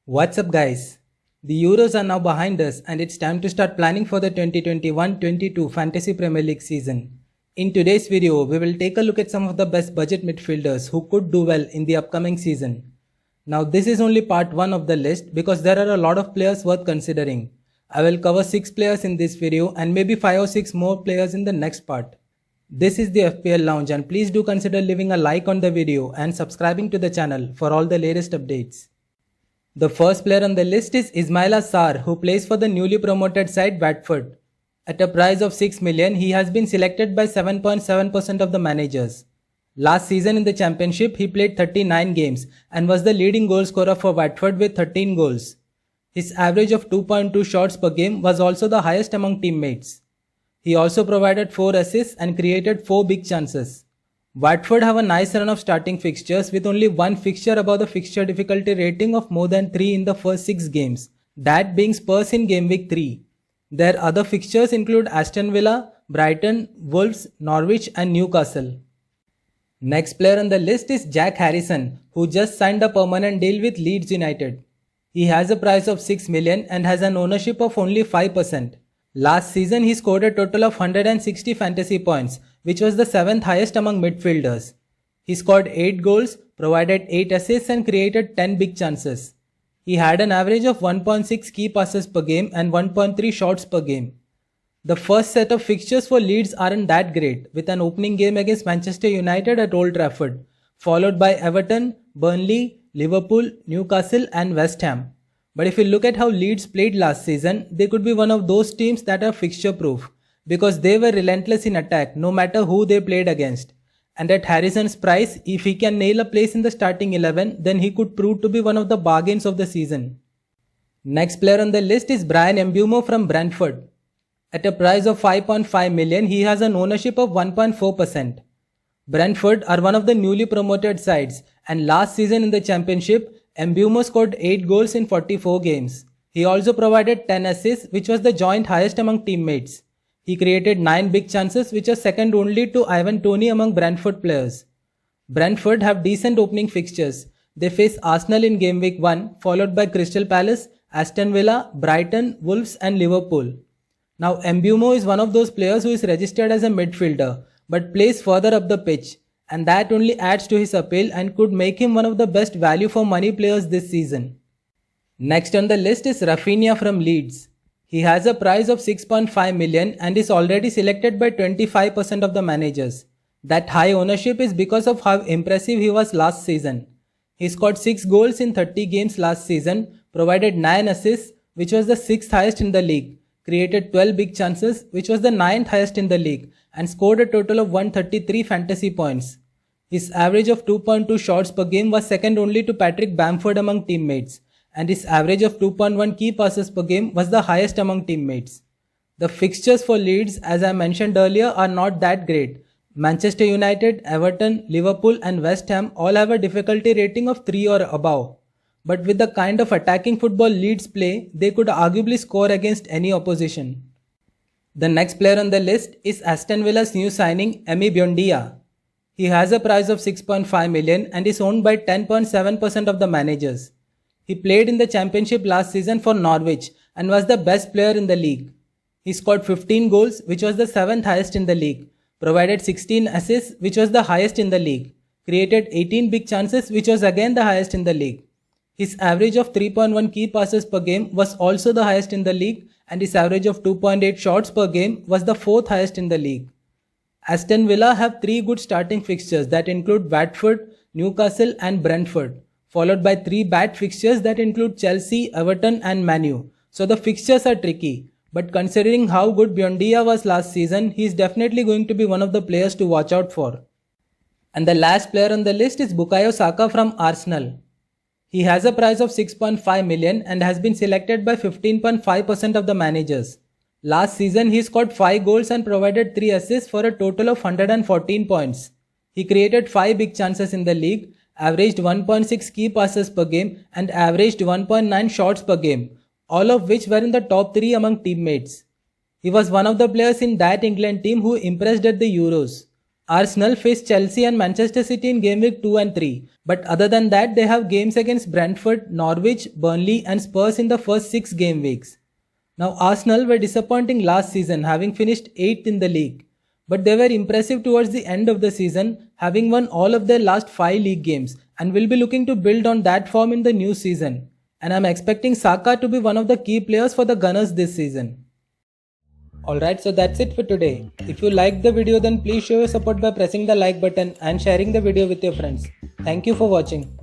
What's up, guys? The Euros are now behind us, and it's time to start planning for the 2021-22 Fantasy Premier League season. In today's video, we will take a look at some of the best budget midfielders who could do well in the upcoming season. Now, this is only part 1 of the list because there are a lot of players worth considering. I will cover 6 players in this video and maybe 5 or 6 more players in the next part. This is the FPL Lounge, and please do consider leaving a like on the video and subscribing to the channel for all the latest updates. The first player on the list is Ismaila Sarr, who plays for the newly promoted side Watford. At a price of 6 million, he has been selected by 7.7% of the managers. Last season in the Championship, he played 39 games and was the leading goal scorer for Watford with 13 goals. His average of 2.2 shots per game was also the highest among teammates. He also provided 4 assists and created 4 big chances. Watford have a nice run of starting fixtures with only one fixture above the fixture difficulty rating of more than 3 in the first 6 games, that being Spurs in game week 3. Their other fixtures include Aston Villa, Brighton, Wolves, Norwich and Newcastle. Next player on the list is Jack Harrison, who just signed a permanent deal with Leeds United. He has a price of 6 million and has an ownership of only 5%. Last season he scored a total of 160 fantasy points, which was the 7th highest among midfielders. He scored 8 goals, provided 8 assists and created 10 big chances. He had an average of 1.6 key passes per game and 1.3 shots per game. The first set of fixtures for Leeds aren't that great, with an opening game against Manchester United at Old Trafford, followed by Everton, Burnley, Liverpool, Newcastle and West Ham. But if you look at how Leeds played last season, they could be one of those teams that are fixture proof, because they were relentless in attack no matter who they played against. And at Harrison's price, if he can nail a place in the starting 11, then he could prove to be one of the bargains of the season. Next player on the list is Bryan Mbeumo from Brentford. At a price of 5.5 million, he has an ownership of 1.4%. Brentford are one of the newly promoted sides, and last season in the Championship, Mbeumo scored 8 goals in 44 games. He also provided 10 assists, which was the joint highest among teammates. He created 9 big chances, which are second only to Ivan Toney among Brentford players. Brentford have decent opening fixtures. They face Arsenal in game week 1, followed by Crystal Palace, Aston Villa, Brighton, Wolves and Liverpool. Now Mbeumo is one of those players who is registered as a midfielder, but plays further up the pitch, and that only adds to his appeal and could make him one of the best value for money players this season. Next on the list is Raphinha from Leeds. He has a price of 6.5 million and is already selected by 25% of the managers. That high ownership is because of how impressive he was last season. He scored 6 goals in 30 games last season, provided 9 assists, which was the 6th highest in the league, created 12 big chances, which was the 9th highest in the league, and scored a total of 133 fantasy points. His average of 2.2 shots per game was second only to Patrick Bamford among teammates, and his average of 2.1 key passes per game was the highest among teammates. The fixtures for Leeds, as I mentioned earlier, are not that great. Manchester United, Everton, Liverpool and West Ham all have a difficulty rating of 3 or above. But with the kind of attacking football Leeds play, they could arguably score against any opposition. The next player on the list is Aston Villa's new signing, Emi Buendia. He has a price of 6.5 million and is owned by 10.7% of the managers. He played in the Championship last season for Norwich and was the best player in the league. He scored 15 goals, which was the 7th highest in the league, provided 16 assists, which was the highest in the league, created 18 big chances, which was again the highest in the league. His average of 3.1 key passes per game was also the highest in the league, and his average of 2.8 shots per game was the 4th highest in the league. Aston Villa have 3 good starting fixtures that include Watford, Newcastle and Brentford, followed by 3 bad fixtures that include Chelsea, Everton and Man U. So the fixtures are tricky, but considering how good Buendia was last season, he is definitely going to be one of the players to watch out for. And the last player on the list is Bukayo Saka from Arsenal. He has a price of 6.5 million and has been selected by 15.5% of the managers. Last season he scored 5 goals and provided 3 assists for a total of 114 points. He created 5 big chances in the league, averaged 1.6 key passes per game and averaged 1.9 shots per game, all of which were in the top 3 among teammates. He was one of the players in that England team who impressed at the Euros. Arsenal face Chelsea and Manchester City in game week 2 and 3, but other than that, they have games against Brentford, Norwich, Burnley, and Spurs in the first 6 game weeks. Now, Arsenal were disappointing last season, having finished 8th in the league, but they were impressive towards the end of the season, having won all of their last 5 league games, and will be looking to build on that form in the new season. And I'm expecting Saka to be one of the key players for the Gunners this season. Alright, so that's it for today. If you liked the video, then please show your support by pressing the like button and sharing the video with your friends. Thank you for watching.